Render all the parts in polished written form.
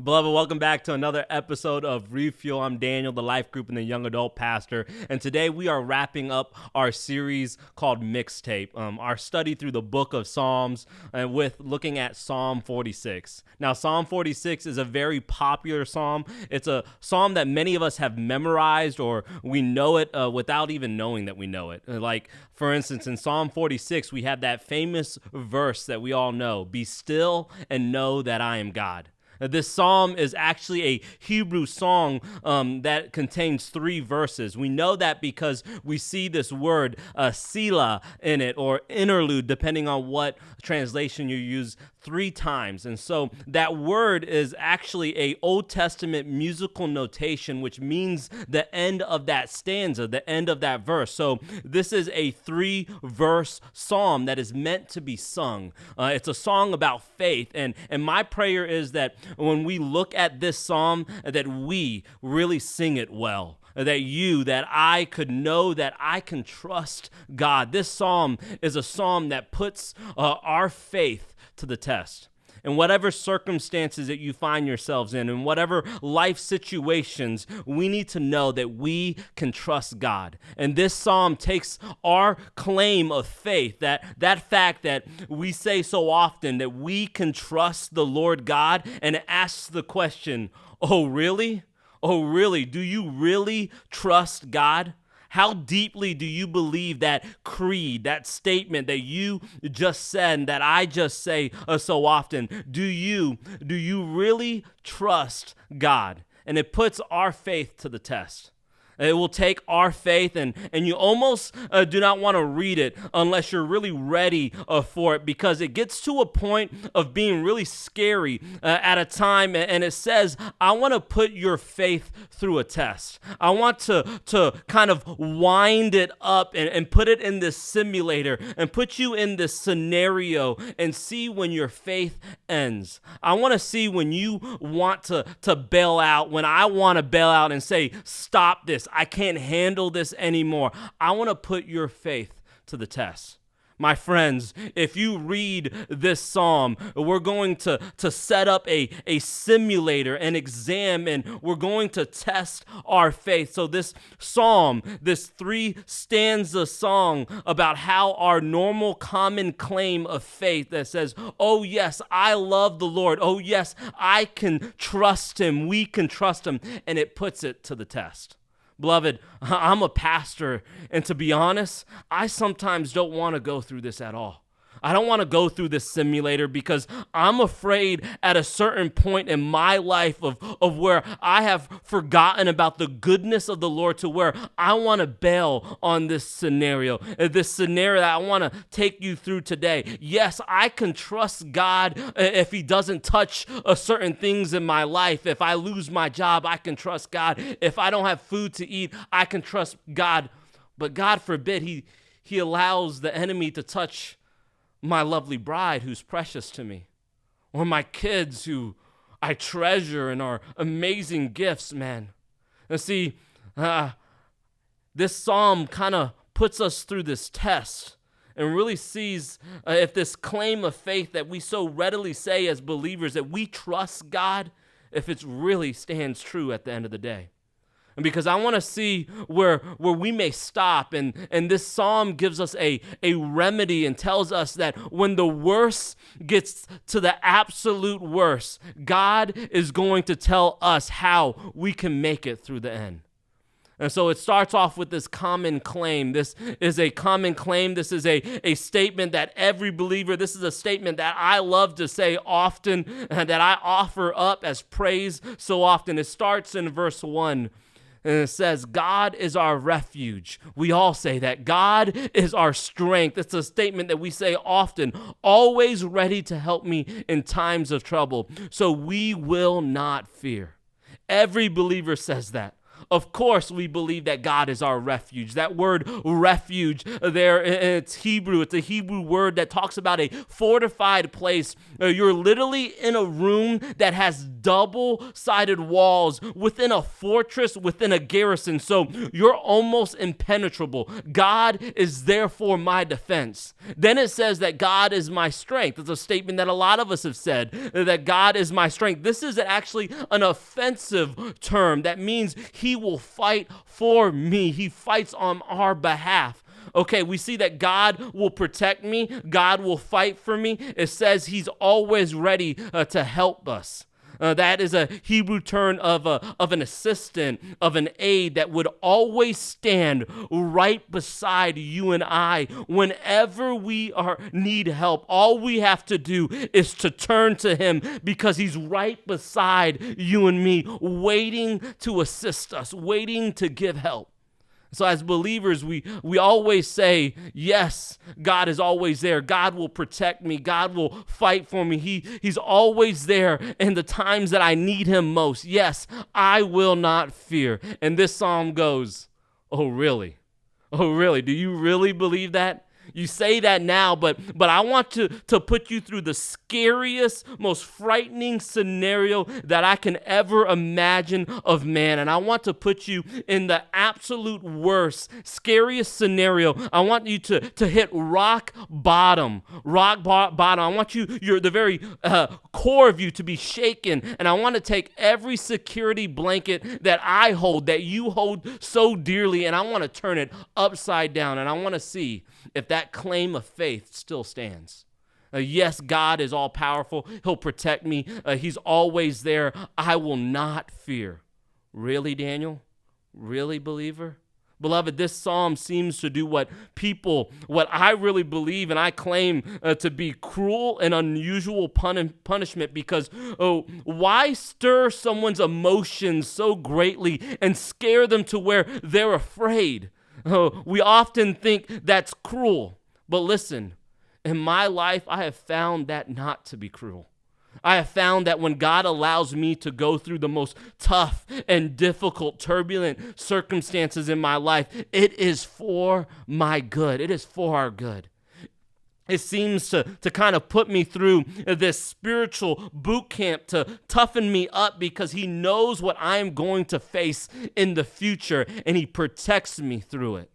Beloved, welcome back to another episode of Refuel. I'm Daniel, the life group and the young adult pastor. And today we are wrapping up our series called Mixtape, our study through the book of Psalms with looking at Psalm 46. Now, Psalm 46 is a very popular psalm. It's a psalm that many of us have memorized, or we know it without even knowing that we know it. Like, for instance, in Psalm 46, we have that famous verse that we all know, "Be still and know that I am God." This psalm is actually a Hebrew song that contains 3 verses. We know that because we see this word Selah in it, or interlude, depending on what translation you use, 3 times. And so that word is actually a Old Testament musical notation, which means the end of that stanza, the end of that verse. So this is a 3-verse psalm that is meant to be sung. It's a song about faith. And my prayer is that when we look at this psalm, that we really sing it well. That I could know that I can trust God. This psalm is a psalm that puts our faith to the test. In whatever circumstances that you find yourselves in whatever life situations, we need to know that we can trust God. And this psalm takes our claim of faith, that fact that we say so often that we can trust the Lord God, and asks the question, oh, really? Oh, really? Do you really trust God? How deeply do you believe that creed, that statement that you just said and that I just say so often? Do you really trust God? And it puts our faith to the test. It will take our faith, and you almost do not want to read it unless you're really ready for it, because it gets to a point of being really scary at a time, and it says, I want to put your faith through a test. I want to kind of wind it up and put it in this simulator and put you in this scenario and see when your faith ends. I want to see when you want to bail out, when I want to bail out and say, stop this. I can't handle this anymore. I want to put your faith to the test. My friends, if you read this psalm, we're going to set up a simulator, an exam, and we're going to test our faith. So this psalm, this 3-stanza song about how our normal common claim of faith that says, oh yes, I love the Lord. Oh yes, I can trust him. We can trust him. And it puts it to the test. Beloved, I'm a pastor, and to be honest, I sometimes don't want to go through this at all. I don't want to go through this simulator because I'm afraid at a certain point in my life of where I have forgotten about the goodness of the Lord, to where I want to bail on this scenario that I want to take you through today. Yes, I can trust God if he doesn't touch certain things in my life. If I lose my job, I can trust God. If I don't have food to eat, I can trust God. But God forbid he allows the enemy to touch my lovely bride who's precious to me, or my kids who I treasure and are amazing gifts, man. And see, this psalm kind of puts us through this test and really sees if this claim of faith that we so readily say as believers, that we trust God, if it really stands true at the end of the day. And because I want to see where we may stop. And this psalm gives us a remedy and tells us that when the worst gets to the absolute worst, God is going to tell us how we can make it through the end. And so it starts off with this common claim. This is a common claim. This is a statement that every believer, this is a statement that I love to say often, and that I offer up as praise so often. It starts in verse 1. And it says, God is our refuge. We all say that. God is our strength. It's a statement that we say often, always ready to help me in times of trouble. So we will not fear. Every believer says that. Of course, we believe that God is our refuge. That word refuge there, it's Hebrew. It's a Hebrew word that talks about a fortified place. You're literally in a room that has double-sided walls within a fortress, within a garrison. So you're almost impenetrable. God is therefore my defense. Then it says that God is my strength. It's a statement that a lot of us have said, that God is my strength. This is actually an offensive term. That means he will fight for me. He fights on our behalf. Okay, we see that God will protect me. God will fight for me. It says he's always ready to help us. That is a Hebrew term of an assistant, of an aide that would always stand right beside you and I whenever we need help. All we have to do is to turn to him because he's right beside you and me, waiting to assist us, waiting to give help. So as believers, we always say, yes, God is always there. God will protect me. God will fight for me. He's always there in the times that I need him most. Yes, I will not fear. And this psalm goes, oh, really? Oh, really? Do you really believe that? You say that now, but I want to put you through the scariest, most frightening scenario that I can ever imagine of man. And I want to put you in the absolute worst, scariest scenario. I want you to hit rock bottom. I want the very core of you to be shaken. And I want to take every security blanket that I hold, that you hold so dearly, and I want to turn it upside down. And I want to see if that claim of faith still stands. Yes, God is all powerful. He'll protect me. He's always there. I will not fear. Really, Daniel? Really, believer? Beloved, this psalm seems to do what I really believe and I claim to be cruel and unusual punishment, because why stir someone's emotions so greatly and scare them to where they're afraid? We often think that's cruel, but listen, in my life, I have found that not to be cruel. I have found that when God allows me to go through the most tough and difficult, turbulent circumstances in my life, it is for my good. It is for our good. It seems to kind of put me through this spiritual boot camp to toughen me up, because he knows what I am going to face in the future, and he protects me through it.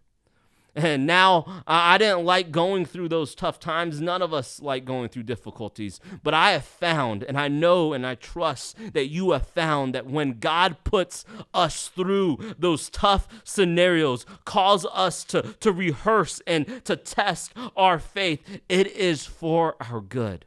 And now, I didn't like going through those tough times. None of us like going through difficulties. But I have found, and I know and I trust that you have found, that when God puts us through those tough scenarios, calls us to rehearse and to test our faith, it is for our good.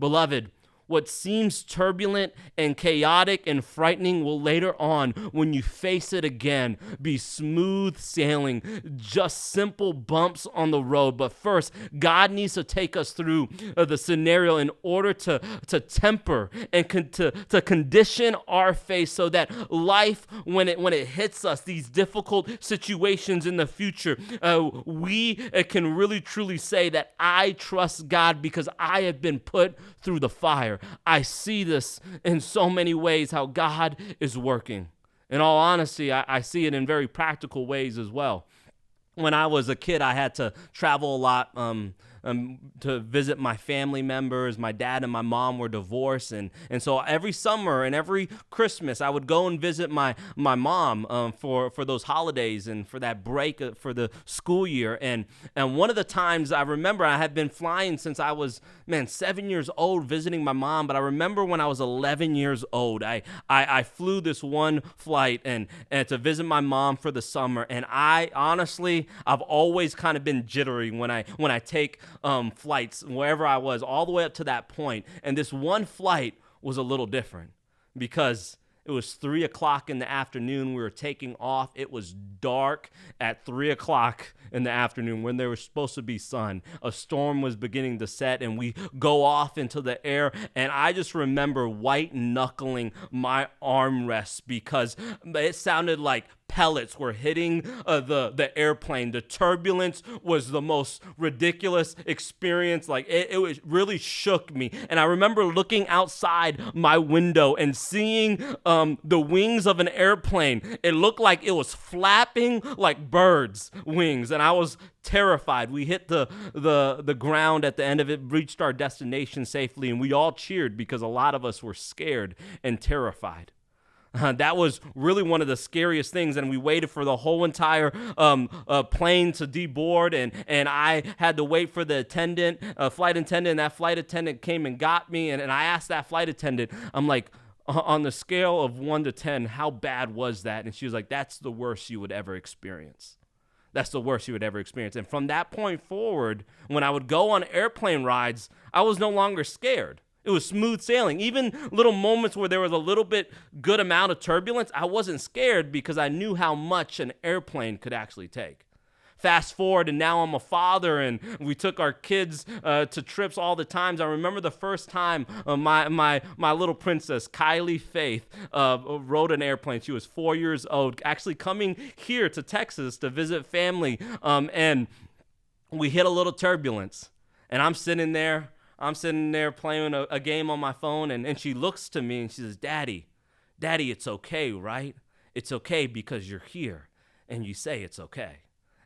Beloved, what seems turbulent and chaotic and frightening will later on, when you face it again, be smooth sailing, just simple bumps on the road. But first, God needs to take us through the scenario in order to temper and to condition our faith, so that life, when it hits us, these difficult situations in the future, we can really truly say that I trust God because I have been put through the fire. I see this in so many ways, how God is working. In all honesty, I see it in very practical ways as well. When I was a kid, I had to travel a lot to visit my family members. My dad and my mom were divorced, and so every summer and every Christmas, I would go and visit my mom for those holidays and for that break for the school year. And one of the times I remember, I had been flying since I was 7 years old, visiting my mom. But I remember when I was 11 years old, I flew this one flight and to visit my mom for the summer. And I've always kind of been jittery when I take flights wherever I was, all the way up to that point. And this one flight was a little different because it was 3 o'clock in the afternoon. We were taking off. It was dark at 3 o'clock in the afternoon when there was supposed to be sun. A storm was beginning to set, and we go off into the air. And I just remember white knuckling my armrests because it sounded like pellets were hitting the airplane. The turbulence was the most ridiculous experience. Like it really shook me. And I remember looking outside my window and seeing the wings of an airplane. It looked like it was flapping like birds' wings, and I was terrified. We hit the ground at the end of it, reached our destination safely, and we all cheered because a lot of us were scared and terrified. That was really one of the scariest things, and we waited for the whole entire plane to deboard, and I had to wait for the flight attendant, and that flight attendant came and got me, and I asked that flight attendant, I'm like, on the scale of 1 to 10, how bad was that? And she was like, that's the worst you would ever experience. That's the worst you would ever experience. And from that point forward, when I would go on airplane rides, I was no longer scared. It was smooth sailing. Even little moments where there was a little bit good amount of turbulence, I wasn't scared because I knew how much an airplane could actually take. Fast forward, and now I'm a father, and we took our kids to trips all the times. I remember the first time my little princess, Kylie Faith, rode an airplane. She was 4 years old, actually coming here to Texas to visit family, and we hit a little turbulence. And I'm sitting there playing a game on my phone, and she looks to me and she says, Daddy, it's okay, right? It's okay because you're here, and you say it's okay.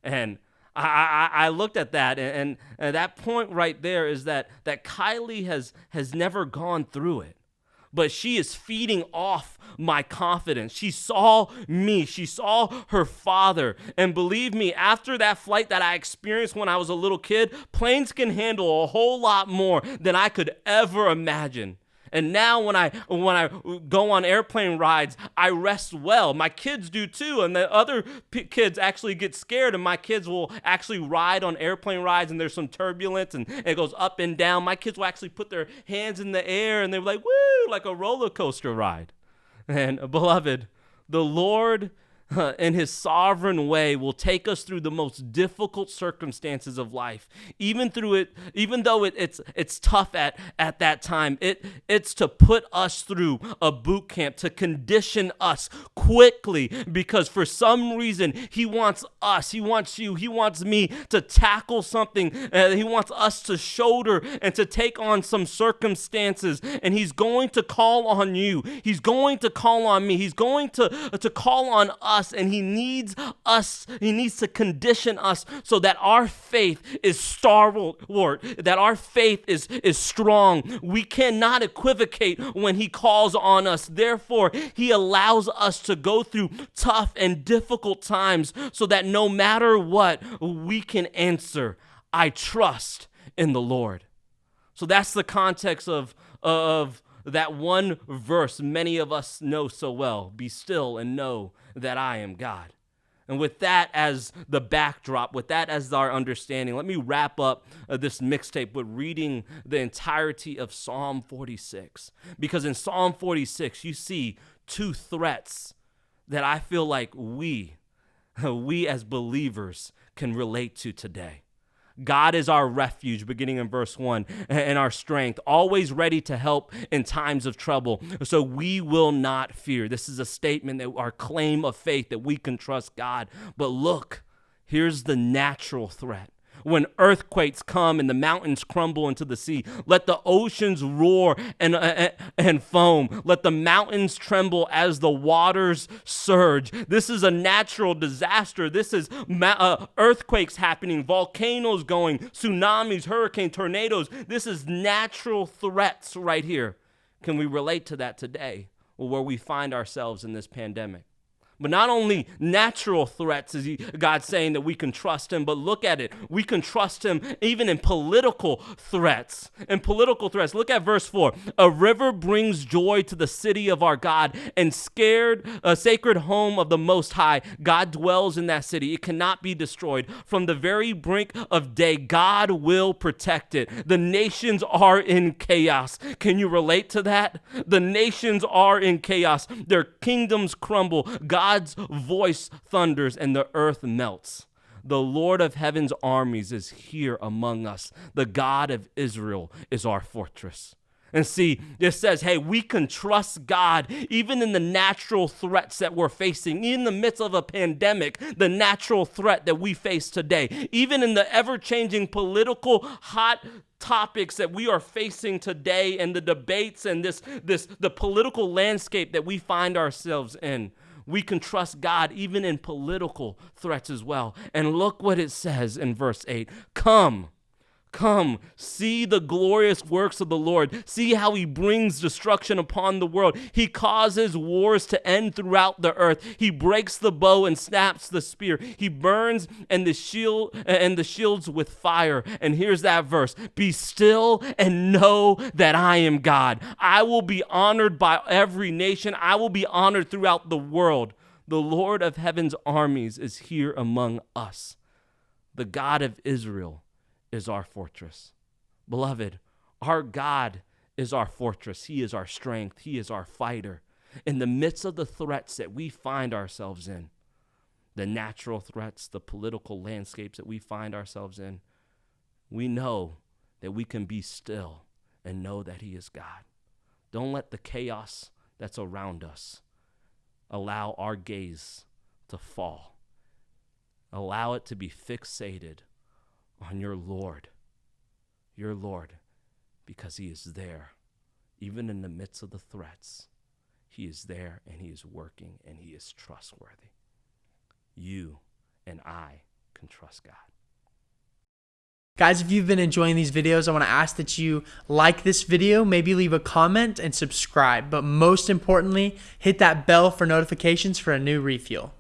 And I looked at that, and that point right there is that Kylie has never gone through it. But she is feeding off my confidence. She saw me. She saw her father. And believe me, after that flight that I experienced when I was a little kid, planes can handle a whole lot more than I could ever imagine. And now when I go on airplane rides, I rest well. My kids do too, and the other kids actually get scared, and my kids will actually ride on airplane rides, and there's some turbulence, and it goes up and down. My kids will actually put their hands in the air, and they're like, woo, like a roller coaster ride. And beloved, the Lord in his sovereign way will take us through the most difficult circumstances of life. Even though it's tough at that time, it's to put us through a boot camp, to condition us quickly, because for some reason he wants us, he wants you, he wants me to tackle something. He wants us to shoulder and to take on some circumstances, and he's going to call on you. He's going to call on me. He's going to call on us, and he needs us. He needs to condition us so that our faith is stalwart, that our faith is strong. We cannot equivocate when he calls on us. Therefore, he allows us to go through tough and difficult times so that no matter what, we can answer, I trust in the Lord. So that's the context of that one verse many of us know so well. Be still and know that I am God. And with that as the backdrop, with that as our understanding, let me wrap up this mixtape with reading the entirety of Psalm 46. Because in Psalm 46, you see two threats that I feel like we as believers can relate to today. God is our refuge, beginning in verse 1, and our strength, always ready to help in times of trouble. So we will not fear. This is a statement, that our claim of faith, that we can trust God. But look, here's the natural threat. When earthquakes come and the mountains crumble into the sea, let the oceans roar and foam. Let the mountains tremble as the waters surge. This is a natural disaster. This is earthquakes happening, volcanoes going, tsunamis, hurricanes, tornadoes. This is natural threats right here. Can we relate to that today, or where we find ourselves in this pandemic? But not only natural threats is God saying that we can trust him, but look at it. We can trust him even in political threats. Look at verse 4. A river brings joy to the city of our God, and sacred home of the Most High. God dwells in that city. It cannot be destroyed. From the very brink of day, God will protect it. The nations are in chaos. Can you relate to that? The nations are in chaos. Their kingdoms crumble. God's voice thunders and the earth melts. The Lord of heaven's armies is here among us. The God of Israel is our fortress. And see, it says, hey, we can trust God even in the natural threats that we're facing, in the midst of a pandemic, the natural threat that we face today, even in the ever-changing political hot topics that we are facing today and the debates and the political landscape that we find ourselves in. We can trust God even in political threats as well. And look what it says in verse 8. Come, see the glorious works of the Lord. See how he brings destruction upon the world. He causes wars to end throughout the earth. He breaks the bow and snaps the spear. He burns the shields with fire. And here's that verse. Be still and know that I am God. I will be honored by every nation. I will be honored throughout the world. The Lord of heaven's armies is here among us. The God of Israel is our fortress. Beloved, our God is our fortress. He is our strength. He is our fighter. In the midst of the threats that we find ourselves in, the natural threats, the political landscapes that we find ourselves in, we know that we can be still and know that he is God. Don't let the chaos that's around us allow our gaze to fall. Allow it to be fixated on your Lord, because he is there. Even in the midst of the threats, he is there and he is working and he is trustworthy. You and I can trust God. Guys, if you've been enjoying these videos, I want to ask that you like this video, maybe leave a comment and subscribe. But most importantly, hit that bell for notifications for a new refuel.